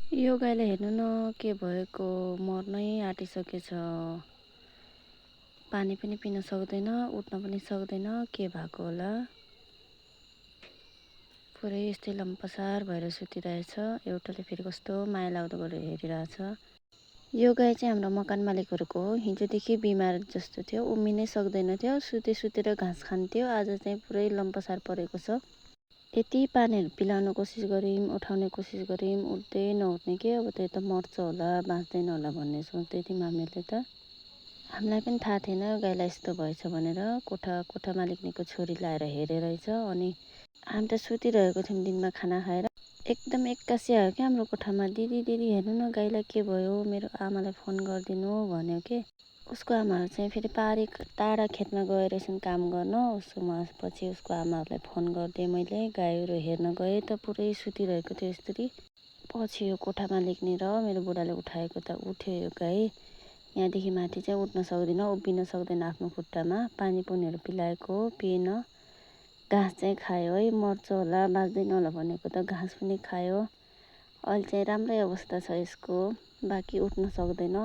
यो गाईलाई हेर्नु न के भएको, मर्नै आँटिसकेछ। पानी पनि पिन सक्दैन, उठ्न पनि सक्दैन, के भएको होला। पुरै यस्तै लम्पसार भएर सुतिरहेछ। एउटाले फेरि कस्तो माया लाग्दो गरेर हेरिरहेछ। यो गाई चाहिँ हाम्रो मकान मालिकहरूको हो। हिजोदेखि बिमार जस्तो थियो, उम्मिनै सक्दैन थियो, सुतेर घाँस खान्थ्यो। आज चाहिँ पुरै लम्पसार परेको छ। यति पानीहरू पिलाउन कोसिस गऱ्यौँ, उठाउने कोसिस गऱ्यौँ, उठ्दै नउठ्ने के। अब त्यो त मर्छ होला, बाँच्दैन होला भन्ने सोच्दै थियौँ हामीले त। हामीलाई पनि थाहा थिएन गाईलाई यस्तो भएछ भनेर। कोठा मालिकनीको छोरी ल्याएर हेरेरहेछ। अनि हामी त सुतिरहेको थियौँ दिनमा खाना खाएर। एकदम एक्कासी आयो क्या हाम्रो कोठामा। दिदी हेर्नु न गाईलाई के भयो, मेरो आमालाई फोन गरिदिनु भन्यो के। उसको आमाहरू चाहिँ फेरि टाढा खेतमा गएर रहेछन् काम गर्न। पछि उसको आमाहरूलाई फोन गरिदिएँ मैले। गाईहरू हेर्न गएँ त पुरै सुतिरहेको थियो यसरी। पछि यो कोठा मालिकनी र मेरो बुढाले उठाएको त उठ्यो यो गाई। यहाँदेखि माथि चाहिँ उठ्न सक्दैन, उभिन सक्दैन आफ्नो खुट्टामा। पानी पुनीहरू पिलाएको पिएन, घाँस चाहिँ खायो है। मर्छ होला, बाँच्दैन होला भनेको त घाँस पनि खायो। अहिले चाहिँ राम्रै अवस्था छ यसको, बाँकी उठ्न सक्दैन।